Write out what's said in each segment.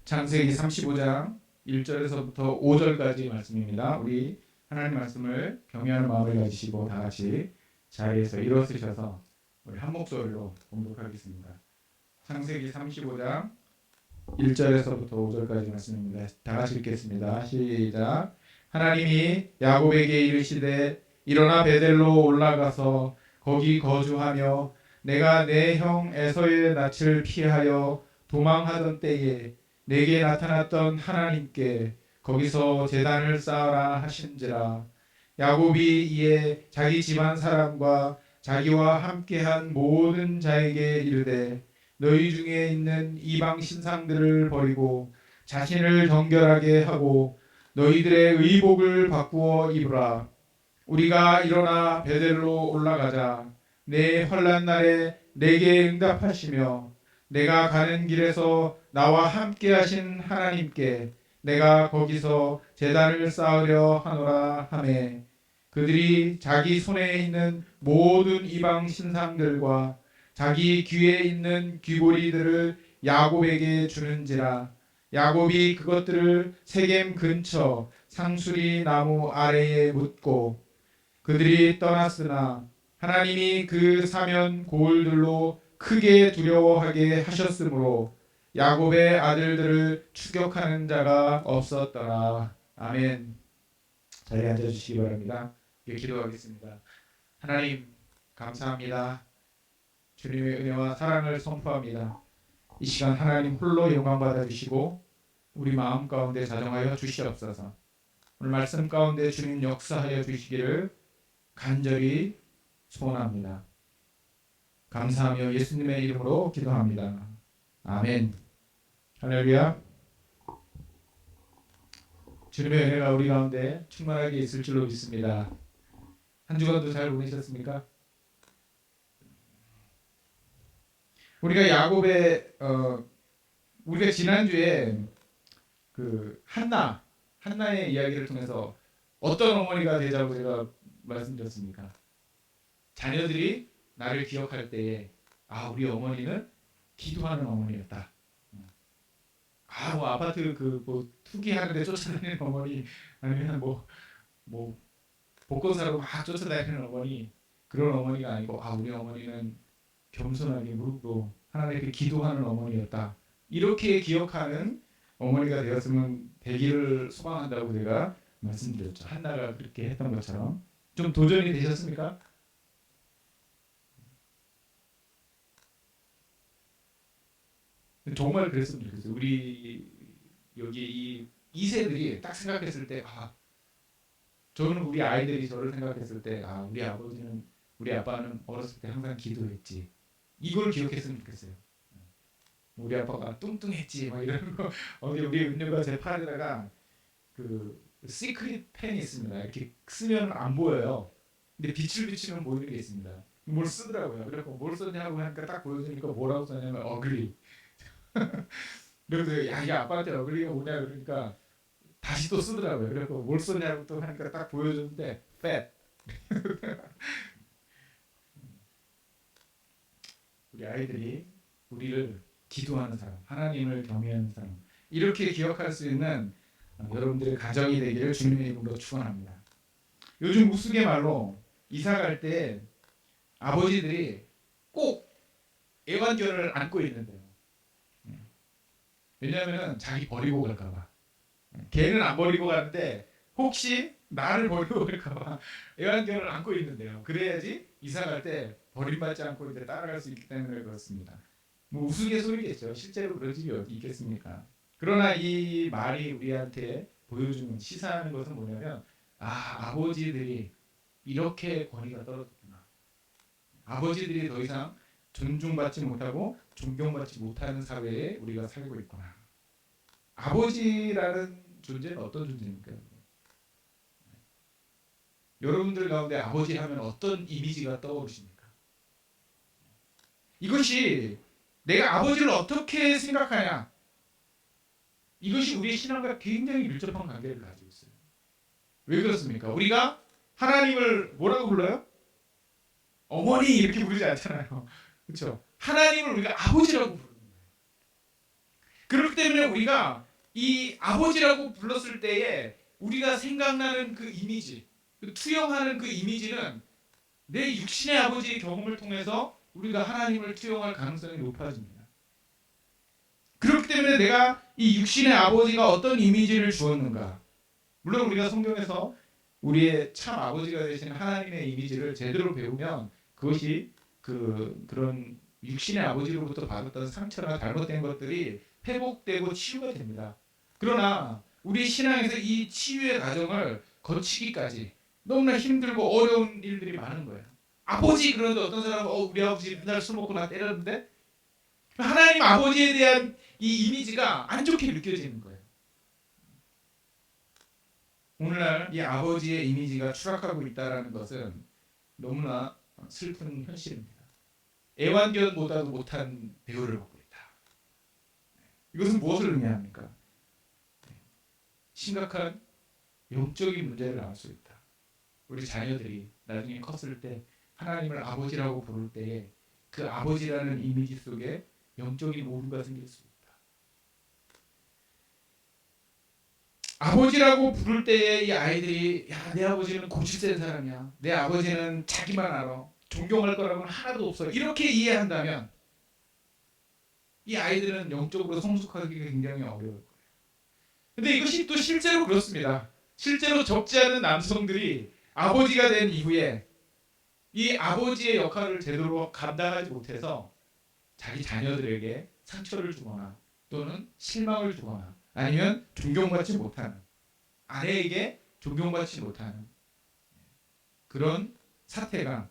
창세기 35장 1절에서부터 5절까지 말씀입니다. 우리 하나님 말씀을 경외하는 마음을 가지시고 다 같이 자리에서 일어서셔서 우리 한 목소리로 봉독하겠습니다. 창세기 35장 1절에서부터 5절까지 말씀입니다. 다 같이 읽겠습니다. 시작. 하나님이 야곱에게 이르시되 일어나 베델로 올라가서 거기 거주하며 내가 내 형 에서의 낯을 피하여 도망하던 때에 내게 나타났던 하나님께 거기서 제단을 쌓으라 하신지라. 야곱이 이에 자기 집안 사람과 자기와 함께한 모든 자에게 이르되 너희 중에 있는 이방 신상들을 버리고 자신을 정결하게 하고 너희들의 의복을 바꾸어 입으라. 우리가 일어나 베델로 올라가자. 내 환난 날에 내게 응답하시며 내가 가는 길에서 나와 함께 하신 하나님께 내가 거기서 제단을 쌓으려 하노라 하매 그들이 자기 손에 있는 모든 이방 신상들과 자기 귀에 있는 귀고리들을 야곱에게 주는지라. 야곱이 그것들을 세겜 근처 상수리 나무 아래에 묻고 그들이 떠났으나 하나님이 그 사면 고을들로 크게 두려워하게 하셨으므로 야곱의 아들들을 추격하는 자가 없었더라. 아멘. 자리에 앉아주시기 바랍니다. 기도하겠습니다. 하나님 감사합니다. 주님의 은혜와 사랑을 선포합니다. 이 시간 하나님 홀로 영광 받아주시고 우리 마음 가운데 자정하여 주시옵소서. 오늘 말씀 가운데 주님 역사하여 주시기를 간절히 소원합니다. 감사하며 예수님의 이름으로 기도합니다. 아멘. 할렐루야. 주님의 은혜가 우리 가운데 충만하게 있을 줄로 믿습니다. 한 주간도 잘 보내셨습니까? 우리가 야곱의 우리가 지난주에 그 한나의 이야기를 통해서 어떤 어머니가 되자고 제가 말씀드렸습니까? 자녀들이 나를 기억할 때에 우리 어머니는 기도하는 어머니였다. 뭐 아파트 뭐 투기하는데 쫓아다니는 어머니 아니면 뭐 복권 사러 막 쫓아다니는 어머니 그런 어머니가 아니고 우리 어머니는 겸손하게 무릎으로 하나님께 기도하는 어머니였다. 이렇게 기억하는 어머니가 되었으면 되기를 소망한다고 제가 말씀드렸죠. 한나가 그렇게 했던 것처럼 좀 도전이 되셨습니까? 정말 그랬으면 좋겠어요. 우리 여기 이 2세들이 딱 생각했을 때 저는 우리 아이들이 저를 생각했을 때 우리 아버지는 우리 아빠는 어렸을 때 항상 기도했지. 이걸 기억했으면 좋겠어요. 우리 아빠가 뚱뚱했지 막 이런 거. 우리 은유가 제 팔에다가 그 시크릿 펜이 있습니다. 이렇게 쓰면 안 보여요. 근데 빛을 비추면 보이는 게 있습니다. 뭘 쓰더라고요. 그래서 뭘 썼냐고 하니까 딱 보여주니까 뭐라고 썼냐면 어글리. 그래서 야 아빠한테 어글리가 뭐냐 그러니까 다시 또 쓰더라고요. 그래서 뭘 썼냐고 또 하니까 딱 보여줬는데 fat. 우리 아이들이 우리를 기도하는 사람, 하나님을 경외하는 사람 이렇게 기억할 수 있는 여러분들의 가정이 되기를 주님의 이름으로 축원합니다. 요즘 우스갯말로 이사 갈 때 아버지들이 꼭 애완견을 안고 있는데요. 왜냐하면 자기 버리고 갈까봐. 걔는 안 버리고 가는데 혹시 나를 버리고 갈까봐 애완견을 안고 있는데요. 그래야지 이사 갈 때 버림받지 않고 이제 따라갈 수 있기 때문에 그렇습니다. 우스갯소리겠죠. 실제로 그런 집이 어디 있겠습니까? 그러나 이 말이 우리한테 보여주는 시사하는 것은 뭐냐면 아버지들이 이렇게 권위가 떨어졌구나. 아버지들이 더 이상 존중받지 못하고 존경받지 못하는 사회에 우리가 살고 있구나. 아버지라는 존재는 어떤 존재입니까? 여러분들 가운데 아버지 하면 어떤 이미지가 떠오르십니까? 이것이 내가 아버지를 어떻게 생각하냐, 이것이 우리의 신앙과 굉장히 밀접한 관계를 가지고 있어요. 왜 그렇습니까? 우리가 하나님을 뭐라고 불러요? 어머니 이렇게 부르지 않잖아요. 그렇죠? 하나님을 우리가 아버지라고 부르는 거예요. 그렇기 때문에 우리가 이 아버지라고 불렀을 때에 우리가 생각나는 그 이미지, 그 투영하는 그 이미지는 내 육신의 아버지의 경험을 통해서 우리가 하나님을 투영할 가능성이 높아집니다. 그렇기 때문에 내가 이 육신의 아버지가 어떤 이미지를 주었는가, 물론 우리가 성경에서 우리의 참 아버지가 되시는 하나님의 이미지를 제대로 배우면 그것이 그런 육신의 아버지로부터 받았던 상처나 잘못된 것들이 회복되고 치유가 됩니다. 그러나 우리 신앙에서 이 치유의 과정을 거치기까지 너무나 힘들고 어려운 일들이 많은 거예요. 아버지 그러는데 어떤 사람은 우리 아버지 맨날 술 먹고 나 때렸는데 하나님 아버지에 대한 이 이미지가 안 좋게 느껴지는 거예요. 오늘날 이 아버지의 이미지가 추락하고 있다는 것은 너무나 슬픈 현실입니다. 애완견보다도 못한 대우를 받고 있다. 이것은 무엇을 의미합니까? 심각한 영적인 문제를 낳을 수 있다. 우리 자녀들이 나중에 컸을 때 하나님을 아버지라고 부를 때에 그 아버지라는 이미지 속에 영적인 오류가 생길 수 있다. 아버지라고 부를 때에 이 아이들이 야, 내 아버지는 고집센 사람이야. 내 아버지는 자기만 알아. 존경할 거라고는 하나도 없어. 이렇게 이해한다면 이 아이들은 영적으로 성숙하기가 굉장히 어려울 거예요. 근데 이것이 또 실제로 그렇습니다. 실제로 적지 않은 남성들이 아버지가 된 이후에 이 아버지의 역할을 제대로 감당하지 못해서 자기 자녀들에게 상처를 주거나 또는 실망을 주거나 아니면 존경받지 못하는, 아내에게 존경받지 못하는 그런 사태가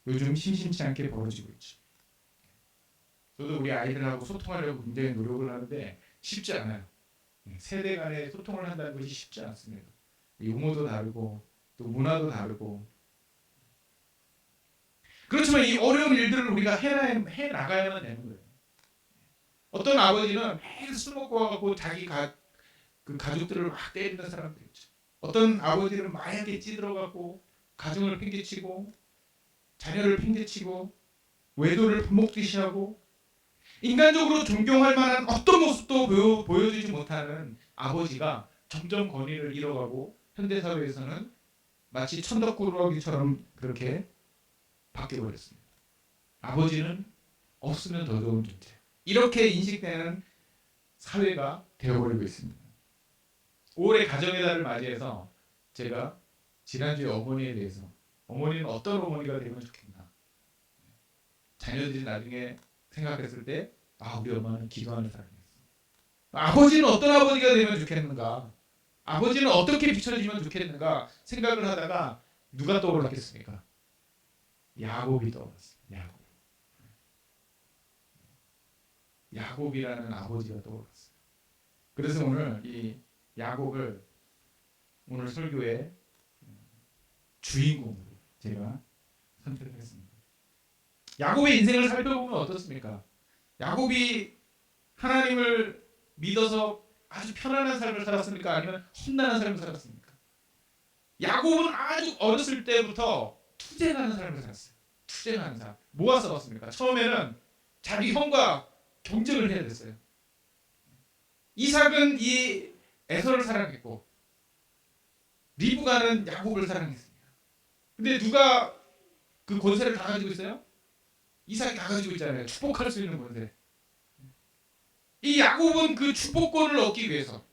요즘 심심치 않게 벌어지고 있죠. 저도 우리 아이들하고 소통하려고 굉장히 노력을 하는데 쉽지 않아요. 세대 간의 소통을 한다는 것이 쉽지 않습니다. 용어도 다르고 또 문화도 다르고. 그렇지만 이 어려운 일들을 우리가 해 나가야만 되는 거예요. 어떤 아버지는 매일 술 먹고 와갖고 자기 그 가족들을 막 때리는 사람들 있죠. 어떤 아버지는 마약에 찌들어갖고 가정을 팽개치고 자녀를 팽개치고 외도를 밥 먹듯이 하고 인간적으로 존경할 만한 어떤 모습도 보여주지 못하는 아버지가 점점 권위를 잃어가고 현대사회에서는 마치 천덕꾸러기처럼 그렇게 바뀌어버렸습니다. 아버지는 없으면 더 좋은 존재, 이렇게 인식되는 사회가 되어버리고 있습니다. 5월의 가정의 달을 맞이해서 제가 지난주에 어머니에 대해서, 어머니는 어떤 어머니가 되면 좋겠나, 자녀들이 나중에 생각했을 때 우리 엄마는 기도하는 사람이었어. 아버지는 어떤 아버지가 되면 좋겠는가, 아버지는 어떻게 비춰지면 좋겠는가 생각을 하다가 누가 떠올랐겠습니까? 야곱이 떠올랐어요. 야곱이라는 아버지가 떠올랐어요. 그래서 오늘 이 야곱을 오늘 설교의 주인공으로 제가 선택했습니다. 야곱의 인생을 살펴보면 어떻습니까? 야곱이 하나님을 믿어서 아주 편안한 삶을 살았습니까? 아니면 험난한 삶을 살았습니까? 야곱은 아주 어렸을 때부터 투쟁하는 삶을 살았어요. 투쟁하는 삶. 뭐가 싸웠습니까? 처음에는 자기 형과 경쟁을 해야 됐어요. 이삭은 이 에서를 사랑했고 리브가는 야곱을 사랑했습니다. 근데 누가 그 권세를 다 가지고 있어요? 이삭이 다 가지고 있잖아요. 축복할 수 있는 권세. 이 야곱은 그 축복권을 얻기 위해서,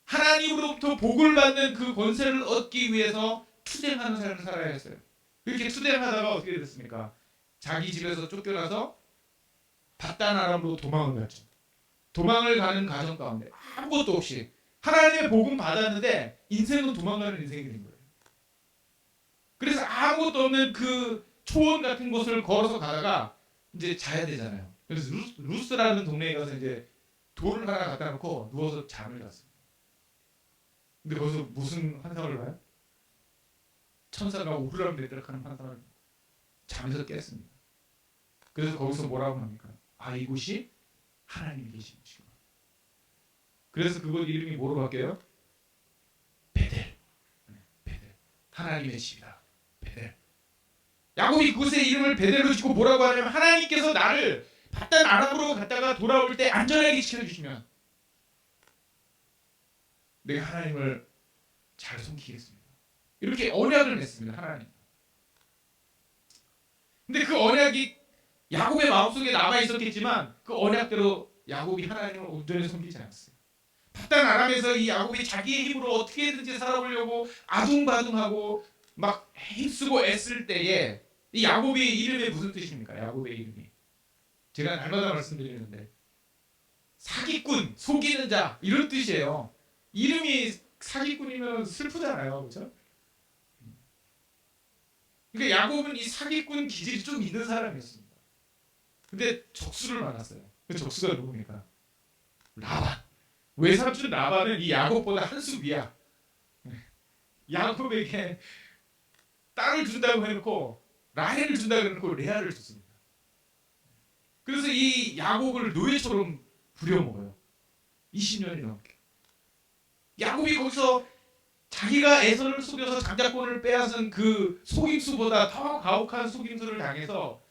하나님으로부터 복을 받는 그 권세를 얻기 위해서 투쟁하는 삶을 살아야 했어요. 그렇게 투쟁하다가 어떻게 됐습니까? 자기 집에서 쫓겨나서 바단 아람으로 도망을 갔죠. 도망을 가는 과정 가운데 아무것도 없이 하나님의 복은 받았는데 인생은 도망가는 인생이 된 거예요. 그래서 아무것도 없는 그 초원 같은 곳을 걸어서 가다가 이제 자야 되잖아요. 그래서 루스라는 동네에 가서 이제 돌을 하나 갖다 놓고 누워서 잠을 잤어요. 근데 거기서 무슨 환상을 봐요? 천사가 오르락내리락하는 환상을 잠에서 깼습니다. 그래서 거기서 뭐라고 합니까? 이곳이 하나님이 계신 곳이구나. 그래서 그곳 이름이 뭐로 바뀌어요? 베델. 베델. 하나님의 집이다. 베델. 야곱이 그곳의 이름을 베델로 짓고 뭐라고 하냐면 하나님께서 나를 바단 아람으로 갔다가 돌아올 때 안전하게 지켜주시면 내가 하나님을 잘 섬기겠습니다. 이렇게 언약을 맺습니다. 하나님. 근데 그 언약이 야곱의 마음속에 남아 있었겠지만 그 언약대로 야곱이 하나님을 온전히 섬기지 않았어요. 바단 아람에서 이 야곱이 자기의 힘으로 어떻게든지 살아보려고 아둥바둥하고 막 힘쓰고 애쓸 때에 이 야곱의 이름이 무슨 뜻입니까? 야곱의 이름이 제가 날마다 말씀드리는데 사기꾼, 속이는 자 이런 뜻이에요. 이름이 사기꾼이면 슬프잖아요, 그렇죠? 그러니까 야곱은 이 사기꾼 기질이 좀 있는 사람이었습니다. 근데 적수를 만났어요. 그 적수가 누굽니까? 라반. 외삼촌 라반은 이 야곱보다 한 수 위야. 야곱에게 딸을 준다고 해놓고 라헬을 준다고 해놓고 레아를 줬습니다. 그래서 이 야곱을 노예처럼 부려먹어요. 20년이 넘게. 야곱이 거기서 자기가 에서를 속여서 장자권을 빼앗은 그 속임수보다 더 가혹한 속임수를 당해서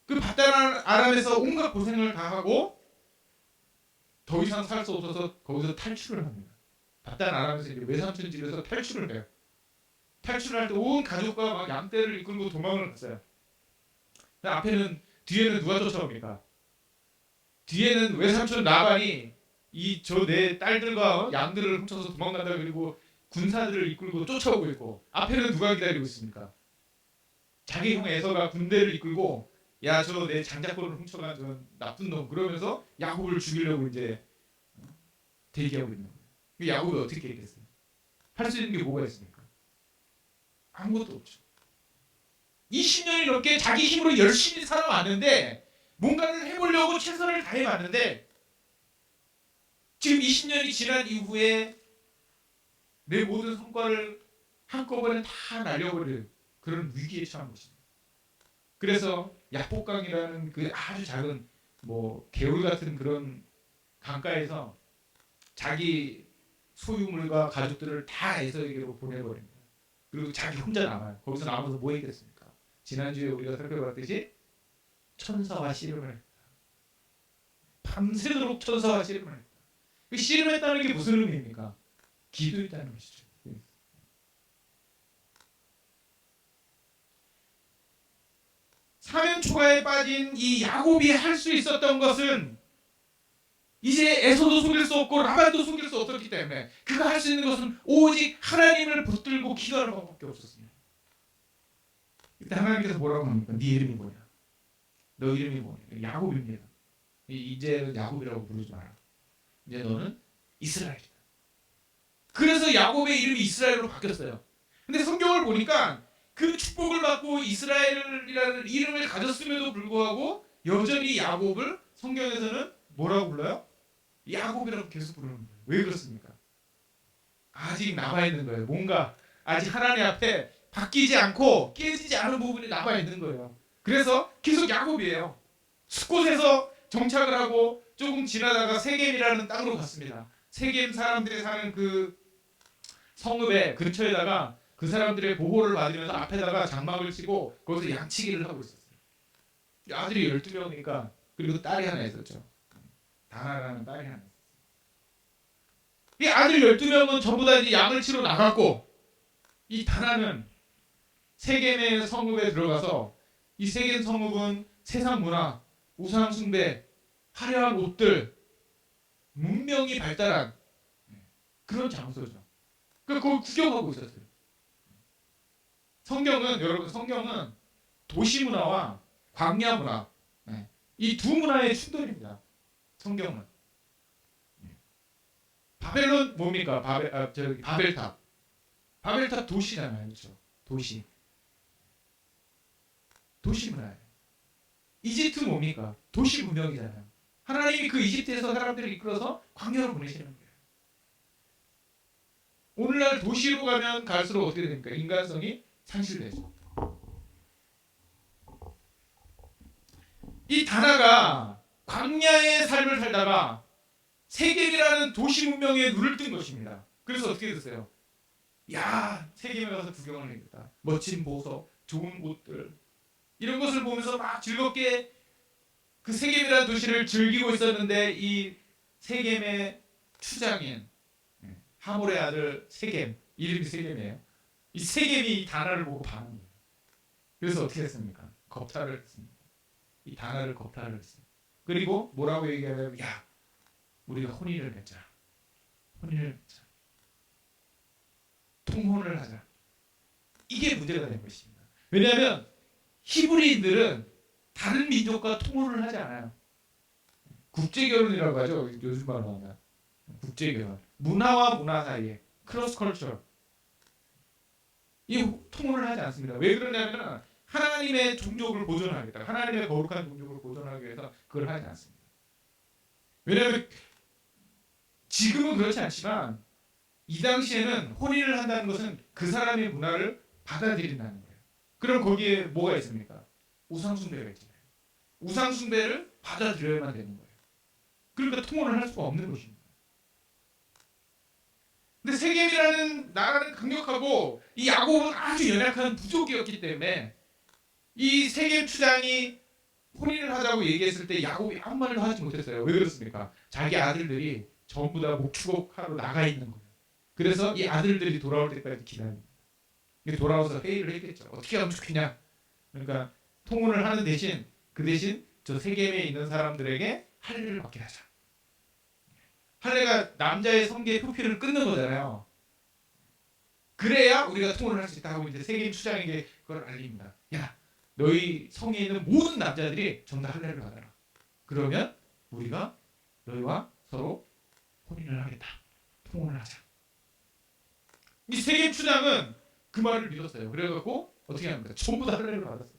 그 바단 아람에서 온갖 고생을 다 하고 더 이상 살 수 없어서 거기서 탈출을 합니다. 바단 아람에서 이제 외삼촌 집에서 탈출을 해요. 탈출할 때 온 가족과 막 양떼를 이끌고 도망을 갔어요. 뒤에는 누가 쫓아옵니까? 뒤에는 외삼촌 라반이 이 저 내 딸들과 양들을 훔쳐서 도망간다 그리고 군사들을 이끌고 쫓아오고 있고 앞에는 누가 기다리고 있습니까? 자기 형 에서가 군대를 이끌고 야 저 내 장자권을 훔쳐간 저 나쁜 놈 그러면서 야곱을 죽이려고 이제 대기하고 있는 거예요. 야곱이 어떻게 했겠어요? 할 수 있는 게 뭐가 있습니까? 아무것도 없죠. 20년이 넘게 자기 힘으로 열심히 살아왔는데 뭔가를 해보려고 최선을 다해봤는데 지금 20년이 지난 이후에 내 모든 성과를 한꺼번에 다 날려버릴 그런 위기에 처한 것입니다. 그래서 야복강이라는 그 아주 작은 뭐 개울 같은 그런 강가에서 자기 소유물과 가족들을 다 에서에게로 보내버립니다. 그리고 자기 혼자 남아요. 거기서 남아서 뭐 했겠습니까? 지난주에 우리가 살펴봤듯이 천사와 씨름을 했다. 밤새도록 천사와 씨름을 했다. 그 씨름했다는 게 무슨 의미입니까? 기도했다는 것이죠. 사면 초가에 빠진 이 야곱이 할 수 있었던 것은 이제 에서도 속일 수 없고 라반도 속일 수 없었기 때문에 그가 할 수 있는 것은 오직 하나님을 붙들고 기도하는 것밖에 없었습니다. 그때 하나님께서 뭐라고 합니까? 네 이름이 뭐냐? 너 이름이 뭐냐? 야곱입니다. 이제는 야곱이라고 부르지 마라. 이제 너는 이스라엘이다. 그래서 야곱의 이름이 이스라엘로 바뀌었어요. 근데 성경을 보니까 그 축복을 받고 이스라엘이라는 이름을 가졌음에도 불구하고 여전히 야곱을 성경에서는 뭐라고 불러요? 야곱이라고 계속 부르는 거예요. 왜 그렇습니까? 아직 남아있는 거예요. 뭔가 아직 하나님 앞에 바뀌지 않고 깨지지 않은 부분이 남아있는 거예요. 그래서 계속 야곱이에요. 숫곳에서 정착을 하고 조금 지나다가 세겜이라는 땅으로 갔습니다. 세겜 사람들이 사는 그 성읍의 근처에다가 그 사람들의 보호를 받으면서 앞에다가 장막을 치고 거기서 양치기를 하고 있었어요. 아들이 12명이니까 그리고 딸이 하나 있었죠. 다나라는 딸이 하나 있었어요. 이 아들 12명은 전부 다 이제 양을 치러 나갔고 이 다나는 세겜의 성읍에 들어가서 이 세겜 성읍은 세상 문화, 우상 숭배, 화려한 옷들, 문명이 발달한 그런 장소죠. 그걸 구경하고 있었어요. 성경은 도시 문화와 광야 문화 이 두 문화의 충돌입니다. 성경은 바벨론 뭡니까? 바벨탑. 바벨탑 도시잖아요, 그렇죠? 도시 문화예요. 이집트 뭡니까? 도시 문명이잖아요. 하나님이 그 이집트에서 사람들을 이끌어서 광야로 보내시는 거예요. 오늘날 도시로 가면 갈수록 어떻게 됩니까? 인간성이 상실되죠. 이 다나가 광야의 삶을 살다가 세겜이라는 도시 문명에 눈을 뜬 것입니다. 그래서 어떻게 됐어요? 야, 세겜에 가서 구경을 해야겠다. 멋진 보석, 좋은 옷들 이런 것을 보면서 막 즐겁게 그 세겜이라는 도시를 즐기고 있었는데 이 세겜의 추장인 하몰의 아들 세겜, 이름이 세겜이에요. 이 세겜이 이 다나를 보고 반한 거예요. 그래서 어떻게 했습니까? 겁탈을 했습니다. 이 다나를 겁탈을 했어요. 그리고 뭐라고 얘기하냐면, 야, 우리가 혼인을 맺자. 혼인을 맺자. 통혼을 하자. 이게 문제가 된 것입니다. 왜냐하면 히브리인들은 다른 민족과 통혼을 하지 않아요. 국제결혼이라고 하죠. 요즘 말로 하면 국제결혼. 문화와 문화 사이에 크로스 컬처. 이 통혼을 하지 않습니다. 왜 그러냐면 하나님의 종족을 보존하겠다. 하나님의 거룩한 종족을 보존하기 위해서 그걸 하지 않습니다. 왜냐하면 지금은 그렇지 않지만 이 당시에는 혼인을 한다는 것은 그 사람의 문화를 받아들인다는 거예요. 그럼 거기에 뭐가 있습니까? 우상숭배가 있잖아요. 우상숭배를 받아들여야만 되는 거예요. 그러니까 통혼을 할 수가 없는 것입니다. 근데 세겜이라는 나라는 강력하고 이 야곱은 아주 연약한 부족이었기 때문에 이 세겜 추장이 혼인을 하자고 얘기했을 때 야곱이 아무 말도 하지 못했어요. 왜 그렇습니까? 자기 아들들이 전부 다 목축하러 나가 있는 거예요. 그래서 이 아들들이 돌아올 때까지 기다립니다. 돌아와서 회의를 했겠죠. 어떻게 하면 좋겠냐. 그러니까 통혼을 하는 대신 그 대신 저 세겜에 있는 사람들에게 할례를 받게 하자. 할례가 남자의 성계의 표피를 끊는 거잖아요. 그래야 우리가 통혼을 할 수 있다 하고 이제 세겜 추장에게 그걸 알립니다. 야, 너희 성에 있는 모든 남자들이 전부 다 할례를 받아라. 그러면 우리가 너희와 서로 혼인을 하겠다. 통혼을 하자. 이 세겜 추장은 그 말을 믿었어요. 그래갖고 어떻게 합니까? 전부 다 할례를 받았어요.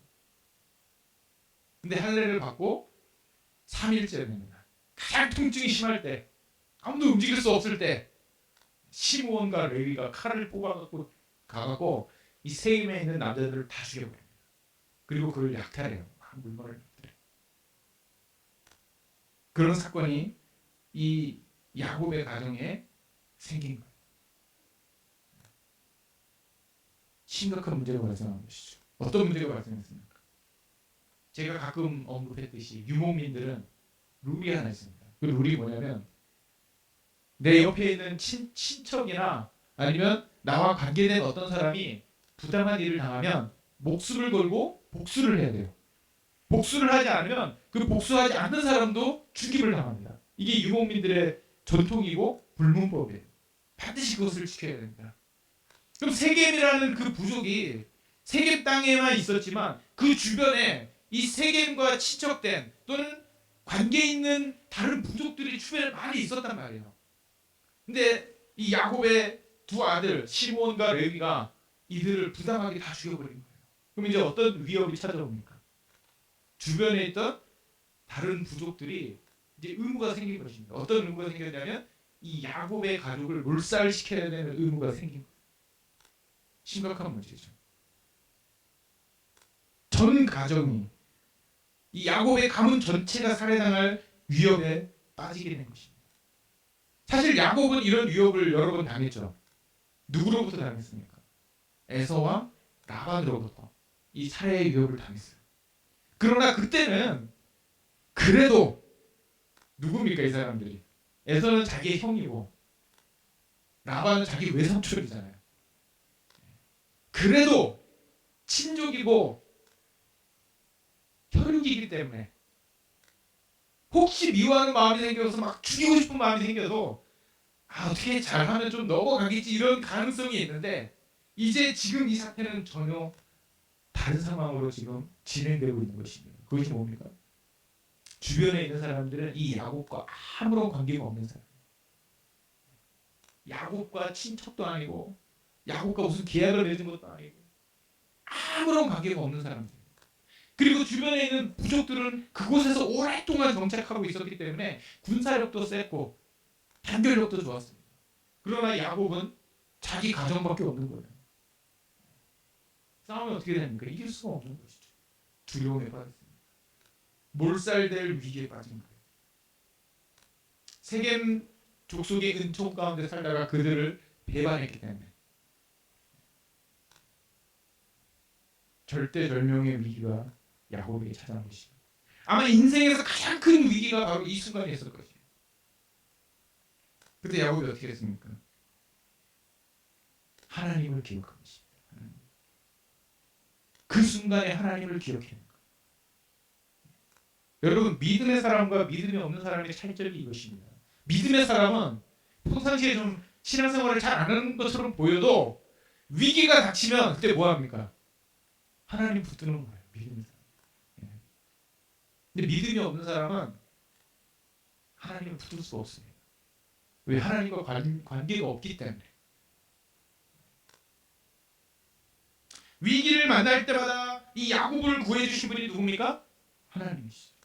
근데 할례를 받고 3일째입니다. 가장 통증이 심할 때, 아무도 움직일 수 없을 때 시므온과 레위가 칼을 뽑아갖고 가갖고 이 세겜에 있는 남자들을 다 죽여버립니다. 그리고 그걸 약탈해요. 물건을 약탈해요. 그런 사건이 이 야곱의 가정에 생긴 거예요. 심각한 문제가 발생한 것이죠. 어떤 문제가 발생했습니까? 제가 가끔 언급했듯이 유목민들은 룰이 하나 있습니다. 그 룰이 뭐냐면 내 옆에 있는 친척이나 아니면 나와 관계된 어떤 사람이 부당한 일을 당하면 목숨을 걸고 복수를 해야 돼요. 복수를 하지 않으면 그 복수하지 않는 사람도 죽임을 당합니다. 이게 유목민들의 전통이고 불문법이에요. 반드시 그것을 지켜야 됩니다. 그럼 세겜이라는 그 부족이 세겜 땅에만 있었지만 그 주변에 이 세겜과 친척된 또는 관계 있는 다른 부족들이 주변에 많이 있었단 말이에요. 근데 이 야곱의 두 아들 시몬과 레위가 이들을 부당하게 다 죽여버린 거예요. 그럼 이제 어떤 위협이 찾아옵니까? 주변에 있던 다른 부족들이 이제 의무가 생긴 것입니다. 어떤 의무가 생겼냐면 이 야곱의 가족을 몰살시켜야 되는 의무가 생긴 거예요. 심각한 문제죠. 전 가정이 이 야곱의 가문 전체가 살해당할 위협에 빠지게 된 것입니다. 사실 야곱은 이런 위협을 여러 번 당했죠. 누구로부터 당했습니까? 에서와 라반으로부터 이 살해의 위협을 당했어요. 그러나 그때는 그래도 누굽니까 이 사람들이? 에서는 자기의 형이고 라반은 자기 외삼촌이잖아요. 그래도 친족이고 혈육이기 때문에 혹시 미워하는 마음이 생겨서 막 죽이고 싶은 마음이 생겨도 어떻게 잘하면 좀 넘어가겠지 이런 가능성이 있는데 이제 지금 이 사태는 전혀 다른 상황으로 지금 진행되고 있는 것입니다. 그것이 뭡니까? 주변에 있는 사람들은 이 야곱과 아무런 관계가 없는 사람. 야곱과 친척도 아니고 야곱과 무슨 계약을 맺은 것도 아니고 아무런 관계가 없는 사람들. 그리고 주변에 있는 부족들은 그곳에서 오랫동안 정착하고 있었기 때문에 군사력도 셌고 단결력도 좋았습니다. 그러나 야곱은 자기 가정밖에 없는 거예요. 싸우면 어떻게 됩니까? 이길 수가 없는 것이죠. 두려움에 빠졌습니다. 몰살될 위기에 빠진 거예요. 세겜 족속의 은총 가운데 살다가 그들을 배반했기 때문에 절대절명의 위기가 야곱에게 찾아온 것입니다. 아마 인생에서 가장 큰 위기가 바로 이 순간이었을 것이에요. 그때 야곱이 어떻게 했습니까? 하나님을 기억한 것입니다. 그 순간에 하나님을 기억해낸 거예요. 여러분, 믿음의 사람과 믿음이 없는 사람의 차이점이 이것입니다. 믿음의 사람은 평상시에 좀 신앙생활을 잘 안 하는 것처럼 보여도 위기가 닥치면 그때 뭐 합니까? 하나님 붙드는 거예요. 믿음의 사람. 근데 믿음이 없는 사람은 하나님을 붙들 수가 없습니다. 왜? 하나님과 관계가 없기 때문에. 위기를 만날 때마다 이 야곱을 구해주신 분이 누굽니까? 하나님이시죠.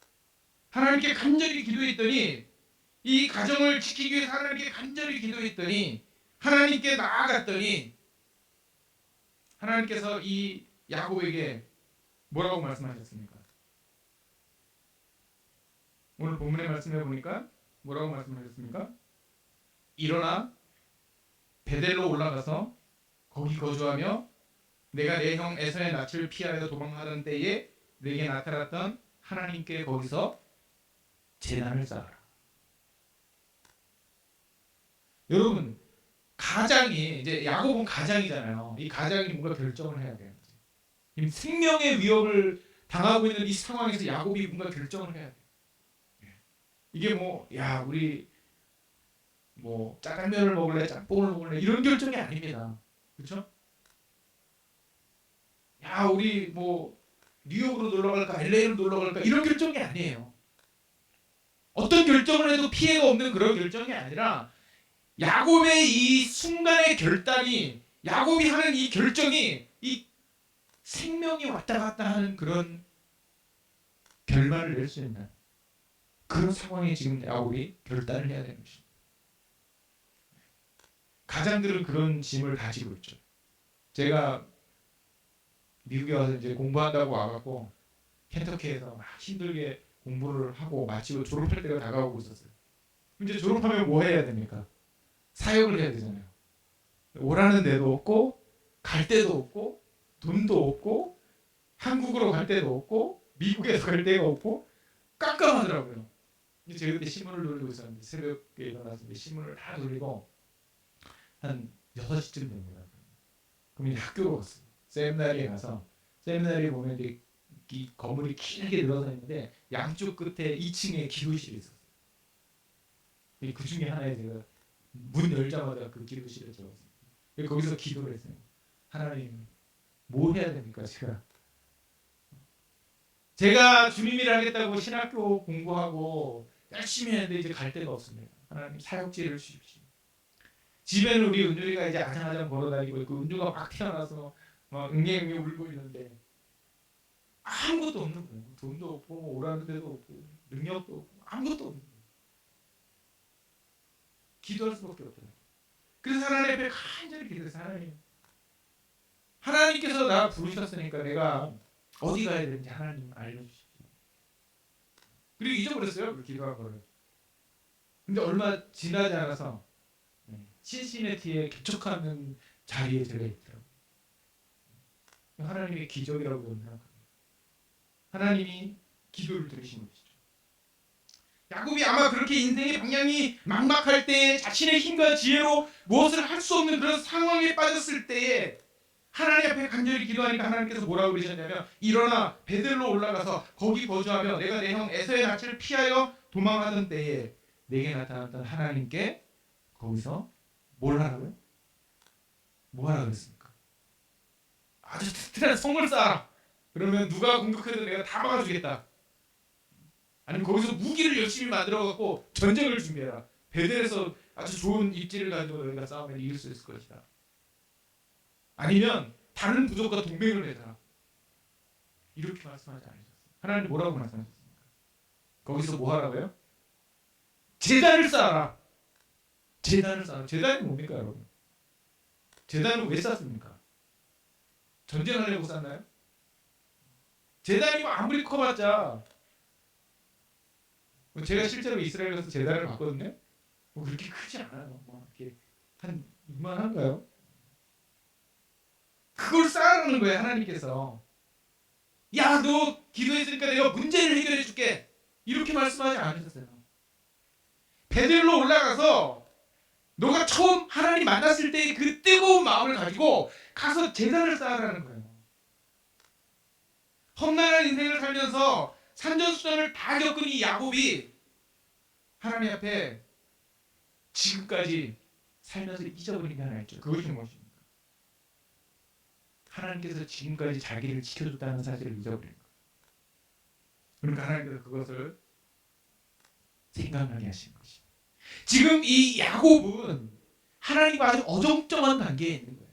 하나님께 간절히 기도했더니, 이 가정을 지키기 위해서 하나님께 간절히 기도했더니, 하나님께 나아갔더니 하나님께서 이 야곱에게 뭐라고 말씀하셨습니까? 오늘 본문의 말씀해 보니까 뭐라고 말씀하셨습니까? 일어나 베델로 올라가서 거기 거주하며 내가 내 형 에서의 낯을 피하여 도망하던 때에 내게 나타났던 하나님께 거기서 제단을 쌓아라. 여러분, 가장이 이제 야곱은 가장이잖아요. 이 가장이 뭔가 결정을 해야 돼요. 지금 생명의 위협을 당하고 있는 이 상황에서 야곱이 뭔가 결정을 해야 돼요. 이게 뭐, 야, 우리 뭐 짜장면을 먹을래, 짬뽕을 먹을래 이런 결정이 아닙니다. 그렇죠? 야, 우리 뭐 뉴욕으로 놀러 갈까, LA로 놀러 갈까 이런 결정이 아니에요. 어떤 결정을 해도 피해가 없는 그런 결정이 아니라 야곱의 이 순간의 결단이, 야곱이 하는 이 결정이 이 생명이 왔다 갔다 하는 그런 결말을 낼 수 있는 그런 상황에 지금 야곱이 결단을 해야 되는 것입니다. 가장들은 그런 짐을 가지고 있죠. 제가 미국에 와서 이제 공부한다고 와갖고 켄터키에서 막 힘들게 공부를 하고 마치고 졸업할 때가 다가오고 있었어요. 이제 졸업하면 뭐 해야 됩니까? 사역을 해야 되잖아요. 오라는 데도 없고 갈 데도 없고 돈도 없고 한국으로 갈 데도 없고 미국에서 갈 데가 없고 깜깜하더라고요. 제가 그때 신문을 돌리고 있었는데 새벽에 일어나서 신문을 다 돌리고 한 6시쯤 됩니다. 그럼 이제 학교로 갔어요. 세미나리에 가서 세미나리에 보면 이제 이 건물이 길게 늘어서 있는데 양쪽 끝에 2층에 기도실이 있었어요. 그 중에 하나에 제가 문 열자마자 그 기도실에 들어갔어요. 거기서 기도를 했어요. 하나님, 뭐 해야 됩니까? 제가 주님 일을 하겠다고 신학교 공부하고 열심히 했는데 이제 갈 데가 없습니다. 하나님, 사역지를 주십시오. 집에는 우리 은주이가 이제 아장아장 걸어다니고 있고 은주가 막 태어나서 막 응애응애 울고 있는데 아무것도 없는 거예요. 돈도 없고 오라는 데도 없고 능력도 없고 아무것도 없는 거예요. 기도할 수밖에 없더라고요. 그래서 하나님 앞에 간절히 기도해서 하나님께서 나 부르셨으니까 내가 어디 가야 되는지 하나님 알려주십시오. 그리고 잊어버렸어요. 그 기도한 거를. 근데 얼마 지나지 않아서 신시내티에 개척하는 자리에 제가 있더라고요. 하나님의 기적이라고 생각합니다. 하나님이 기도를 들으신 것이죠. 야곱이 아마 그렇게 인생의 방향이 막막할 때에 자신의 힘과 지혜로 무엇을 할 수 없는 그런 상황에 빠졌을 때에 하나님 앞에 간절히 기도하니까 하나님께서 뭐라고 그러셨냐면 일어나 베들로 올라가서 거기 거주하며 내가 내 형 에서의 낯을 피하여 도망하던 때에 내게 나타났던 하나님께 거기서 뭘 하라고요? 뭐 하라 그랬습니까? 아주 튼튼한 성을 쌓아라. 그러면 누가 공격해도 내가 다 막아주겠다. 아니면 거기서 무기를 열심히 만들어갖고 전쟁을 준비해라. 베델에서 아주 좋은 입지를 가지고 너희가 싸우면 이길 수 있을 것이다. 아니면 다른 부족과 동맹을 맺어라. 이렇게 말씀하지 않으셨어요. 하나님 뭐라고 말씀하셨습니까? 거기서 뭐 하라고요? 제단을 쌓아라. 제단을 쌓아라. 제단이 뭡니까 여러분? 제단은 왜 쌓습니까? 전쟁하려고 쌓나요? 제단이 아무리 커봤자 제가 실제로 이스라엘 가서 제단을 봤거든요. 뭐 그렇게 크지 않아요. 뭐 이렇게 한 이만한가요? 그걸 쌓아놓는 거예요 하나님께서. 야, 너 기도했으니까 내가 문제를 해결해 줄게. 이렇게 말씀하지 않으셨어요. 베들로 올라가서 너가 처음 하나님 만났을 때 그 뜨거운 마음을 가지고 가서 제단을 쌓으라는 거예요. 험난한 인생을 살면서 산전수전을 다 겪은 이 야곱이 하나님 앞에 지금까지 살면서 잊어버린 게 하나 있죠. 그것이 무엇입니까? 하나님께서 지금까지 자기를 지켜줬다는 사실을 잊어버린 거예요. 그러니까 하나님께서 그것을 생각나게 하신 것이. 지금 이 야곱은 하나님과 아주 어정쩡한 관계에 있는 거예요.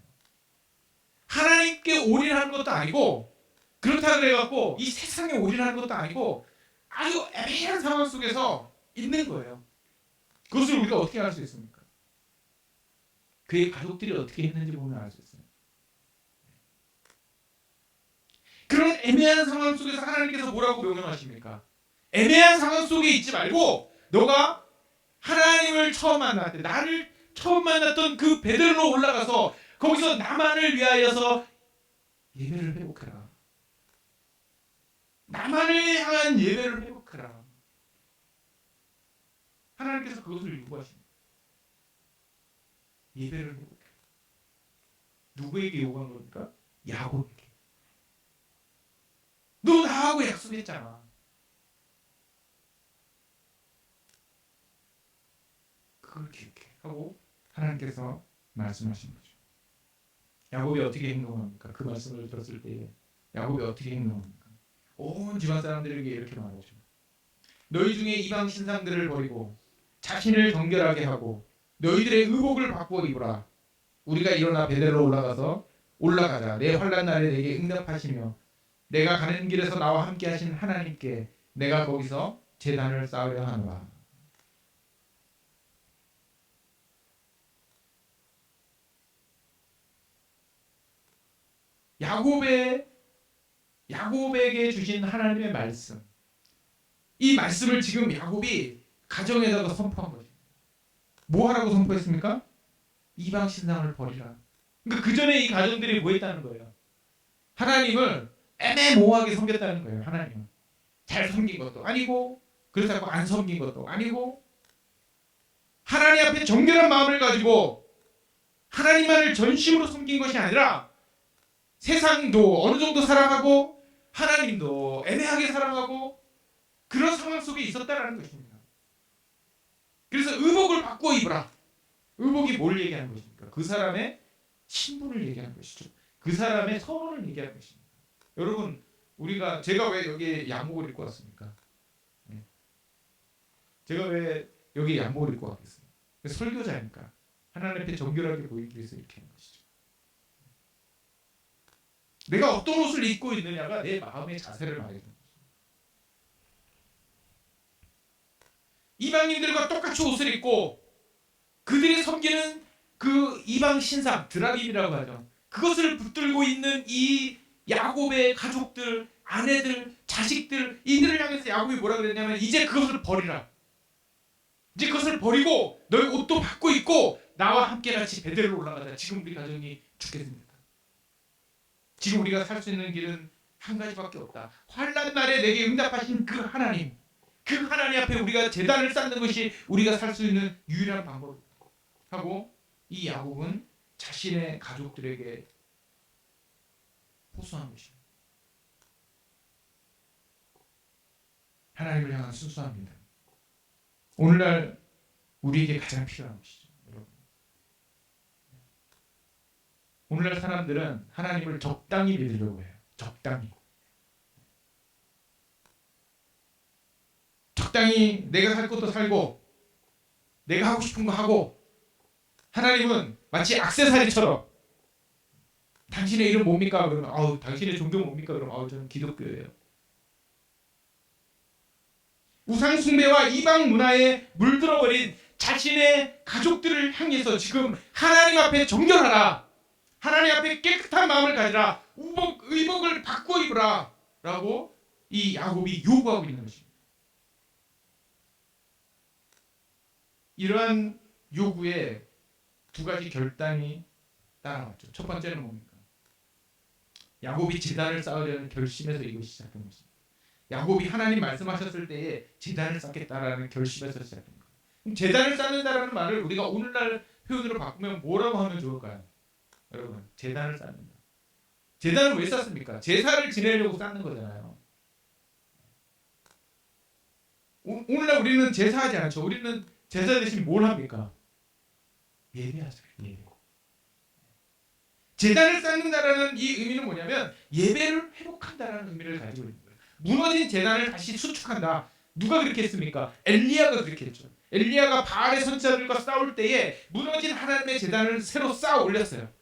하나님께 올인하는 것도 아니고, 그렇다 그래갖고 이 세상에 올인하는 것도 아니고 아주 애매한 상황 속에서 있는 거예요. 그것을 우리가 어떻게 알 수 있습니까? 그의 가족들이 어떻게 했는지 보면 알 수 있어요. 그런 애매한 상황 속에서 하나님께서 뭐라고 명령하십니까? 애매한 상황 속에 있지 말고 너가 하나님을 처음 만날 때, 나를 처음 만났던 그 베들로 올라가서 거기서 나만을 위하여서 예배를 회복해라. 나만을 향한 예배를 회복해라. 하나님께서 그것을 요구하십니다. 예배를 회복해. 누구에게 요구한 겁니까? 야곱에게. 너 나하고 약속했잖아. 그걸 기억해 하고 하나님께서 말씀하신 거죠. 야곱이 어떻게 행동합니까? 그 말씀을 들었을 때 야곱이 어떻게 행동합니까? 온 집안 사람들에게 이렇게 말하죠. 너희 중에 이방 신상들을 버리고 자신을 정결하게 하고 너희들의 의복을 바꾸어 입으라. 우리가 일어나 베델로 올라가자. 내 환난 날에 내게 응답하시며 내가 가는 길에서 나와 함께 하신 하나님께 내가 거기서 제단을 쌓으려 하노라. 야곱에게 주신 하나님의 말씀, 이 말씀을 지금 야곱이 가정에다가 선포한 거죠. 뭐 하라고 선포했습니까? 이방 신상을 버리라. 그러니까 그 전에 이 가정들이 뭐 했다는 거예요? 하나님을 애매모호하게 섬겼다는 거예요. 하나님은 잘 섬긴 것도 아니고, 그렇다고 안 섬긴 것도 아니고, 하나님 앞에 정결한 마음을 가지고 하나님만을 전심으로 섬긴 것이 아니라 세상도 어느 정도 사랑하고 하나님도 애매하게 사랑하고 그런 상황 속에 있었다라는 것입니다. 그래서 의복을 바꿔 입으라. 의복이 뭘 얘기하는 것입니까? 그 사람의 신분을 얘기하는 것이죠. 그 사람의 선언을 얘기하는 것입니다. 여러분, 제가 왜 여기 양복을 입고 왔습니까? 네. 제가 왜 여기 양복을 입고 왔겠어요? 설교자니까 하나님 앞에 정결하게 보이기 위해서 이렇게 하는 것이죠. 내가 어떤 옷을 입고 있느냐가 내 마음의 자세를 말해주는 것입니다. 이방인들과 똑같이 옷을 입고 그들이 섬기는 그 이방 신상 드라빔이라고 하죠. 그것을 붙들고 있는 이 야곱의 가족들, 아내들, 자식들, 이들을 향해서 야곱이 뭐라 그랬냐면 이제 그것을 버리라. 이제 그것을 버리고 너희 옷도 바꿔 입고 나와 함께 같이 베델로 올라가자. 지금 우리 가정이 죽겠습니다. 지금 우리가 살 수 있는 길은 한 가지밖에 없다. 환난 날에 내게 응답하신 그 하나님, 그 하나님 앞에 우리가 제단을 쌓는 것이 우리가 살 수 있는 유일한 방법이다 하고 이 야곱은 자신의 가족들에게 호소한 것입니다. 하나님을 향한 순수합니다. 오늘날 우리에게 가장 필요한 것이죠. 여러분. 오늘날 사람들은 하나님을 적당히 믿으려고 해요. 적당히 내가 살 것도 살고 내가 하고 싶은 거 하고 하나님은 마치 액세서리처럼 당신의 이름 뭡니까? 그러면 당신의 종교 뭡니까? 그러면 저는 기독교예요. 우상 숭배와 이방 문화에 물들어버린 자신의 가족들을 향해서 지금 하나님 앞에 정결하라. 하나님 앞에 깨끗한 마음을 가지라. 의복을 바꿔 입으라. 라고 이 야곱이 요구하고 있는 것입니다. 이러한 요구에 두 가지 결단이 따라왔죠. 첫 번째는 뭡니까? 야곱이 제단을 쌓으려는 결심에서 이것이 시작된 것입니다. 야곱이 하나님 말씀하셨을 때에 제단을 쌓겠다라는 결심에서 시작된 거예요. 그럼 제단을 쌓는다라는 말을 우리가 오늘날 표현으로 바꾸면 뭐라고 하면 좋을까요? 여러분, 제단을 쌓는다. 제단을 왜 쌓습니까? 제사를 지내려고 쌓는 거잖아요. 오늘날 우리는 제사하지 않죠. 우리는 제사 대신 뭘 합니까? 예배하죠. 예배. 제단을 쌓는다라는 이 의미는 뭐냐면 예배를 회복한다라는 의미를 가지고 있는 거예요. 무너진 제단을 다시 수축한다. 누가 그렇게 했습니까? 엘리야가 그렇게 했죠. 엘리야가 바알의 선지자들과 싸울 때에 무너진 하나님의 제단을 새로 쌓아 올렸어요.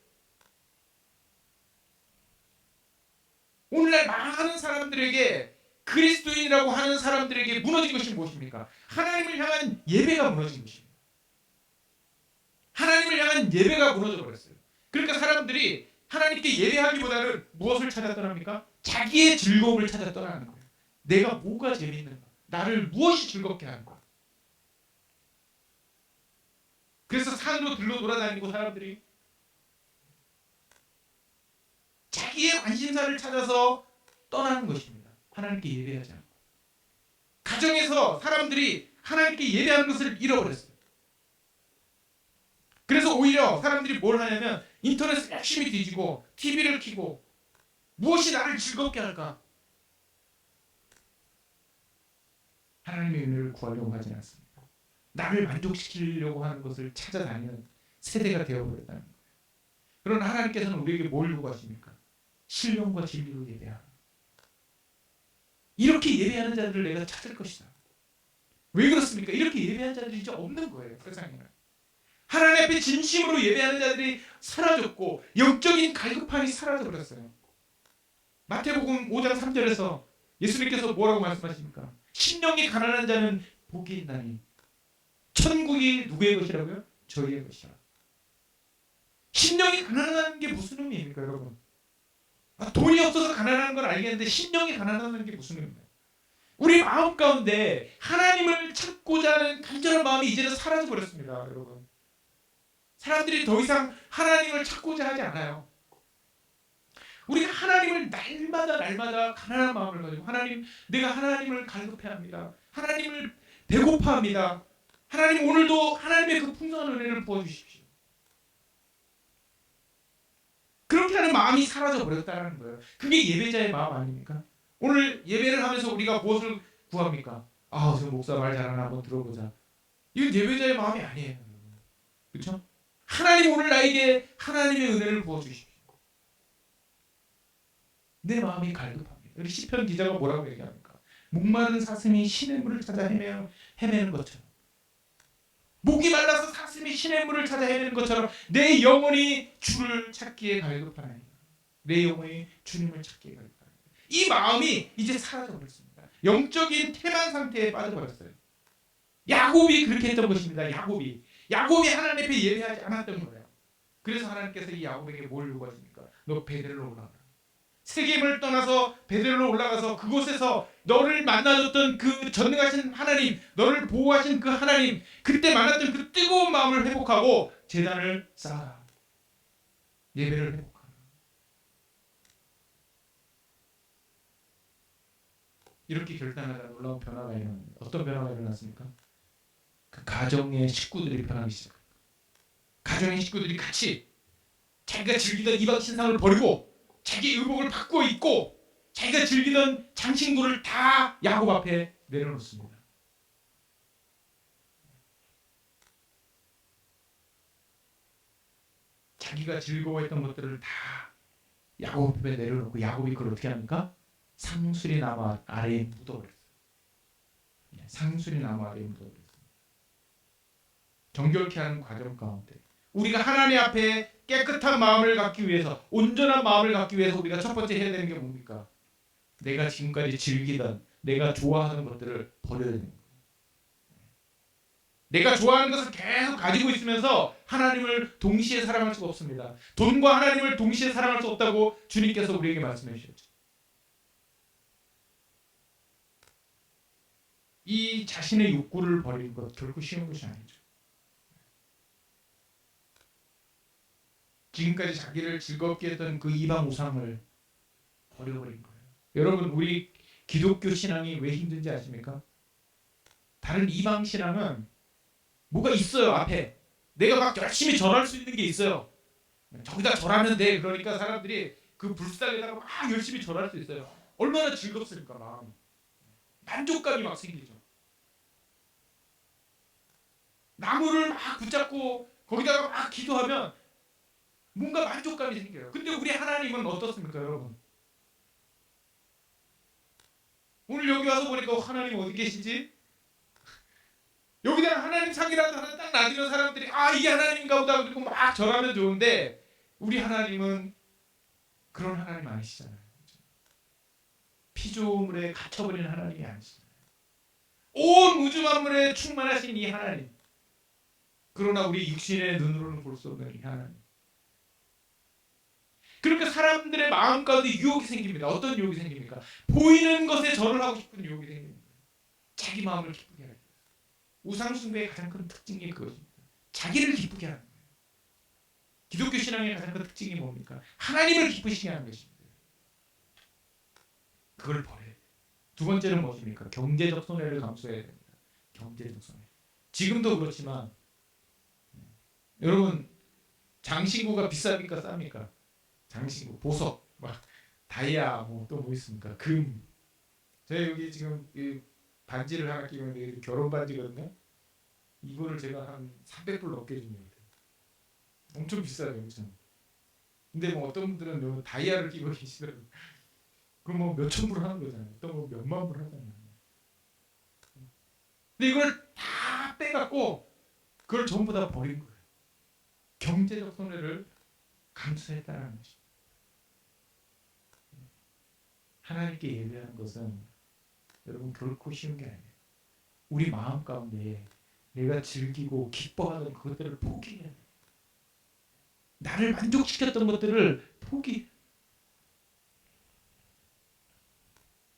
오늘날 많은 사람들에게 그리스도인이라고 하는 사람들에게 무너진 것이 무엇입니까? 하나님을 향한 예배가 무너진 것입니다. 하나님을 향한 예배가 무너져 버렸어요. 그러니까 사람들이 하나님께 예배하기보다는 무엇을 찾아 떠납니까? 자기의 즐거움을 찾아 떠나는 거예요. 내가 뭐가 재밌는가? 나를 무엇이 즐겁게 하는가? 그래서 산으로 들러 돌아다니고 사람들이 자기의 관심사를 찾아서 떠나는 것입니다. 하나님께 예배하지 않고. 가정에서 사람들이 하나님께 예배하는 것을 잃어버렸어요. 그래서 오히려 사람들이 뭘 하냐면 인터넷을 열심히 뒤지고 TV를 켜고 무엇이 나를 즐겁게 할까? 하나님의 은혜를 구하려고 하지 않습니다. 나를 만족시키려고 하는 것을 찾아다니는 세대가 되어버렸다는 거예요. 그러나 하나님께서는 우리에게 뭘 요구하십니까? 신령과 진리로 예배하라. 이렇게 예배하는 자들을 내가 찾을 것이다. 왜 그렇습니까? 이렇게 예배하는 자들이 이제 없는 거예요. 세상에는. 하나님 앞에 진심으로 예배하는 자들이 사라졌고 영적인 갈급함이 사라져버렸어요. 마태복음 5장 3절에서 예수님께서 뭐라고 말씀하십니까? 심령이 가난한 자는 복이 있나니 천국이 누구의 것이라고요? 저희의 것이라. 심령이 가난한 게 무슨 의미입니까, 여러분? 돈이 없어서 가난한 건 알겠는데 심령이 가난하다는 게 무슨 의미예요? 우리 마음 가운데 하나님을 찾고자 하는 간절한 마음이 이제는 사라져 버렸습니다, 여러분. 사람들이 더 이상 하나님을 찾고자 하지 않아요. 우리가 하나님을 날마다 가난한 마음을 가지고 하나님, 내가 하나님을 갈급해합니다. 하나님을 배고파합니다. 하나님, 오늘도 하나님의 그 풍성한 은혜를 부어주십시오. 그렇게 하는 마음이 사라져 버렸다는 거예요. 그게 예배자의 마음 아닙니까? 오늘 예배를 하면서 우리가 무엇을 구합니까? 아, 저 목사 말 잘하나 한번 들어보자. 이건 예배자의 마음이 아니에요. 그렇죠? 하나님, 오늘 나에게 하나님의 은혜를 부어주십시오. 내 마음이 갈급합니다. 우리 시편 기자가 뭐라고 얘기합니까? 목마른 사슴이 시냇물을 찾아 헤매는 것처럼, 목이 말라서 사슴이 시냇물을 찾아 헤매는 것처럼 내 영혼이 주를 찾기에 갈급하나이다. 내 영혼이 주님을 찾기에 갈급하나이다. 이 마음이 이제 사라져버렸습니다. 영적인 태만 상태에 빠져버렸어요. 야곱이 그렇게 했던 것입니다. 야곱이 하나님 앞에 예배하지 않았던 거예요. 그래서 하나님께서 이 야곱에게 뭘 요구하십니까? 너 베델로 올라가라. 세겜을 떠나서 베델로 올라가서 그곳에서 너를 만나줬던 그 전능하신 하나님, 너를 보호하신 그 하나님, 그때 만났던 그 뜨거운 마음을 회복하고 제단을 쌓아라. 예배를 회복하라. 이렇게 결단하다 놀라운 변화가 일어납니다. 어떤 변화가 일어났습니까? 그 가정의 식구들이 변하기 시작합니다. 가정의 식구들이 같이 자기가 즐기던 이방 신상을 버리고 자기 의복을 바꾸어 입고 자기가 즐기던 장신구를 다 야곱 앞에 내려놓습니다. 자기가 즐거워했던 것들을 다 야곱 앞에 내려놓고 야곱이 그걸 어떻게 합니까? 상수리 나무 아래에 묻어버렸어요. 상수리 나무 아래에 묻어버렸어요. 정결케 하는 과정 가운데 우리가 하나님 앞에 깨끗한 마음을 갖기 위해서, 온전한 마음을 갖기 위해서 우리가 첫 번째 해야 되는 게 뭡니까? 내가 지금까지 즐기던, 내가 좋아하는 것들을 버려야 되는 거예요. 내가 좋아하는 것을 계속 가지고 있으면서 하나님을 동시에 사랑할 수가 없습니다. 돈과 하나님을 동시에 사랑할 수 없다고 주님께서 우리에게 말씀해 주셨죠. 이 자신의 욕구를 버리는 것 결코 쉬운 것이 아니죠. 지금까지 자기를 즐겁게 했던 그 이방 우상을 버려버린 거예요. 여러분, 우리 기독교 신앙이 왜 힘든지 아십니까? 다른 이방 신앙은 뭐가 있어요, 앞에. 내가 막 열심히 절할 수 있는 게 있어요. 저기다 절하면 돼. 그러니까 사람들이 그 불상에다가 막 열심히 절할 수 있어요. 얼마나 즐겁습니까, 마음이. 만족감이 막 생기죠. 나무를 막 붙잡고 거기다가 막 기도하면 뭔가 만족감이 생겨요. 근데 우리 하나님은 어떻습니까, 여러분? 오늘 여기 와서 보니까 하나님 어디 계시지? 여기다 하나님 상이라도 하나 딱 놔두면 사람들이 아, 이게 하나님인가 보다 그리고 막 절하면 좋은데, 우리 하나님은 그런 하나님 아니시잖아요. 피조물에 갇혀버린 하나님이 아니시잖아요. 온 우주 만물에 충만하신 이 하나님. 그러나 우리 육신의 눈으로는 볼 수 없는 이 하나님. 그러니까 사람들의 마음 가운데 유혹이 생깁니다. 어떤 유혹이 생깁니까? 보이는 것에 절을 하고 싶은 유혹이 생깁니다. 자기 마음을 기쁘게 하기 위해서. 우상숭배의 가장 큰 특징이 그것입니다. 자기를 기쁘게 하는 거예요. 기독교 신앙의 가장 큰 특징이 뭡니까? 하나님을 기쁘시게 하는 것입니다. 그걸 버려야 돼요. 두 번째는 무엇입니까? 경제적 손해를 감수해야 됩니다. 경제적 손해. 지금도 그렇지만 여러분, 장신구가 비쌉니까, 쌉니까? 장신구, 보석, 막 다이아, 또 있습니까? 금. 제가 여기 지금 이 반지를 하나 끼고 있는데 결혼 반지거든요. 이거를 제가 한 300불 넘게 줍니다. 엄청 비싸요, 엄청. 근데 어떤 분들은 너무 다이아를 끼고 계시더라고요. 그럼 몇천 불 하는 거잖아요. 또 몇만 불 하잖아요. 근데 이걸 다 빼갖고 그걸 전부 다 버린 거예요. 경제적 손해를 감수했다는 것입니다. 하나님께 예배하는 것은 여러분 결코 쉬운 게 아니에요. 우리 마음 가운데 내가 즐기고 기뻐하는 그것들을 포기해야 돼요. 나를 만족시켰던 것들을 포기.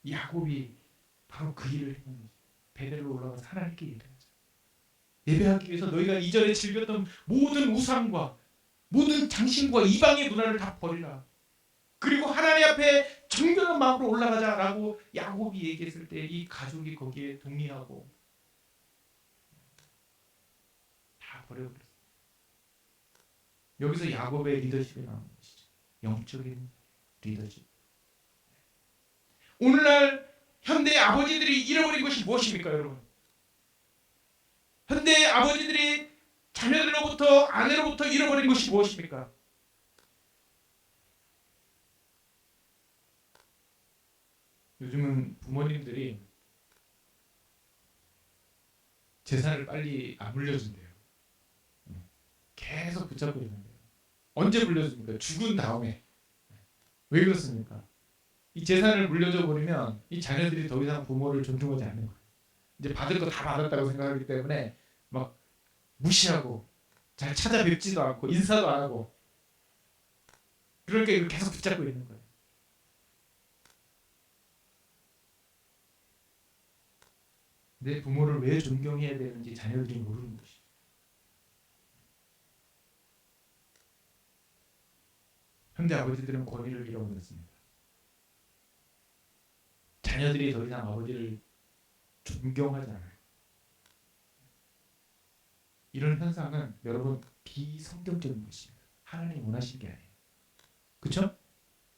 야곱이 바로 그 일을 했는 거죠. 베델로 올라가서 하나님께 예배하자. 예배하기 위해서 너희가 이전에 즐겼던 모든 우상과 모든 장신과 이방의 문화를 다 버리라. 그리고 하나님 앞에 정결한 마음으로 올라가자라고 야곱이 얘기했을 때 이 가족이 거기에 동의하고 다 버려버렸어요. 여기서 야곱의 리더십이 나오는 것이죠. 영적인 리더십. 오늘날 현대 아버지들이 잃어버린 것이 무엇입니까, 여러분? 현대 아버지들이 자녀들로부터, 아내로부터 잃어버린 것이 무엇입니까? 요즘은 부모님들이 재산을 빨리 안 물려준대요. 계속 붙잡고 있는데요. 언제 물려줍니까? 죽은 다음에. 왜 그렇습니까? 이 재산을 물려줘 버리면 이 자녀들이 더 이상 부모를 존중하지 않는 거예요. 이제 받을 거 다 받았다고 생각하기 때문에 막 무시하고 잘 찾아뵙지도 않고 인사도 안 하고, 그러니까 이걸 계속 붙잡고 있는 거예요. 내 부모를 왜 존경해야 되는지 자녀들이 모르는 것이죠. 현대 아버지들은 권위를 잃어버렸습니다. 자녀들이 더 이상 아버지를 존경하지 않아요. 이런 현상은 여러분 비성경적인 것입니다. 하나님이 원하시는 게 아니에요. 그렇죠?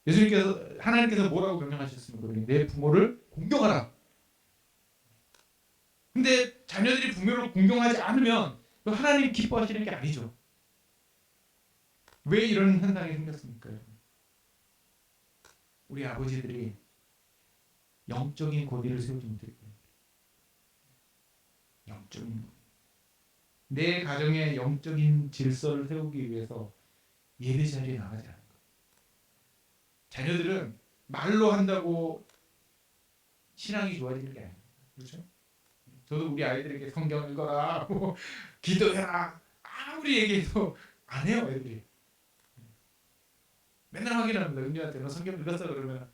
예수님께서, 하나님께서 뭐라고 명령하셨습니까? 내 부모를 공경하라. 근데 자녀들이 부모를 공경하지 않으면 하나님 기뻐하시는 게 아니죠. 왜 이런 현상이 생겼습니까? 우리 아버지들이 영적인 권위를 세우지 못했고요. 영적인, 내 가정의 영적인 질서를 세우기 위해서 예배 자리에 나가지 않은 거예요. 자녀들은 말로 한다고 신앙이 좋아지는 게 아닙니다. 그렇죠? 저도 우리 아이들에게 성경 읽어라, 기도해라 아무리 얘기해도 안 해요, 애들이. 맨날 확인합니다. 은유한테 너 성경 읽었어? 그러면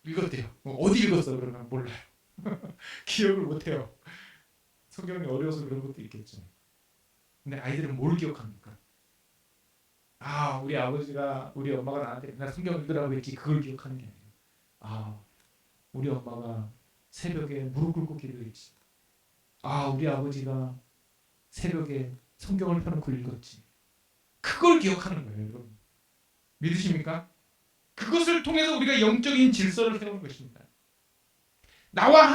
읽었대요. 어디 읽었어? 그러면 몰라요. 기억을 못해요. 성경이 어려워서 그런 것도 있겠죠. 근데 아이들은 뭘 기억합니까? 우리 아버지가 우리 엄마가 나한테 나 성경 읽으라고 했지 그걸 기억하는 게 아니에요. 우리 엄마가 새벽에 무릎 꿇고 기도했지. 우리 아버지가 새벽에 성경을 펴놓고 읽었지. 그걸 기억하는 거예요, 여러분. 믿으십니까? 그것을 통해서 우리가 영적인 질서를 세우는 것입니다. 나와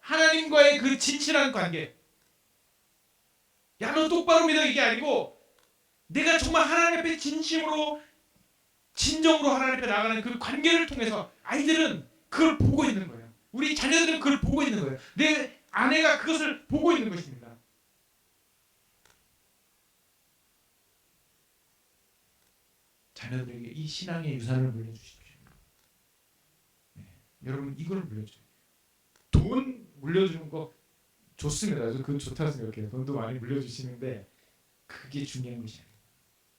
하나님과의 그 진실한 관계. 야, 너 똑바로 믿어 이게 아니고 내가 정말 하나님 앞에 진심으로 진정으로 하나님 앞에 나가는 그 관계를 통해서 아이들은 그걸 보고 있는 거예요. 우리 자녀들은 그걸 보고 있는 거예요. 내 아내가 그것을 보고 있는 것입니다. 자녀들에게 이 신앙의 유산을 물려주십시오. 네. 여러분 이걸 물려줘요. 돈 물려주는 거 좋습니다. 저는 그거 좋다고 생각해요. 돈도 많이 물려주시는데 그게 중요한 것이 아니에요.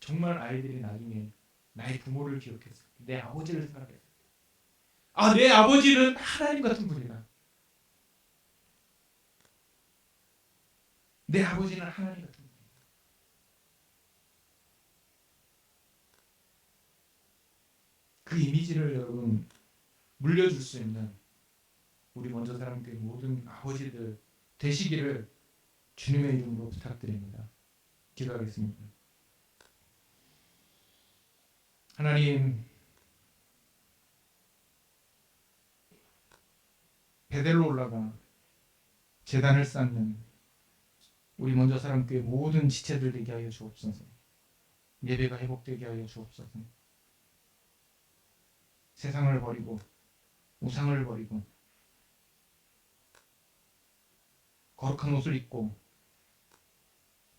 정말 아이들이 나중에 나의 부모를 기억해서 내 아버지를 생각해서 내 아버지는 하나님 같은 분이다. 내 아버지는 하나님 같은 분이다. 그 이미지를 여러분 물려줄 수 있는 우리 먼저 사람들 모든 아버지들 되시기를 주님의 이름으로 부탁드립니다. 기도하겠습니다. 하나님, 베델로 올라가 제단을 쌓는 우리 먼저 사람교회 모든 지체들 되게 하여 주옵소서. 예배가 회복되게 하여 주옵소서. 세상을 버리고 우상을 버리고 거룩한 옷을 입고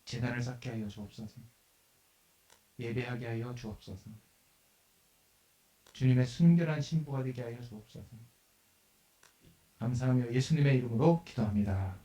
제단을 쌓게 하여 주옵소서. 예배하게 하여 주옵소서. 주님의 순결한 신부가 되게 하여 주옵소서. 감사하며 예수님의 이름으로 기도합니다.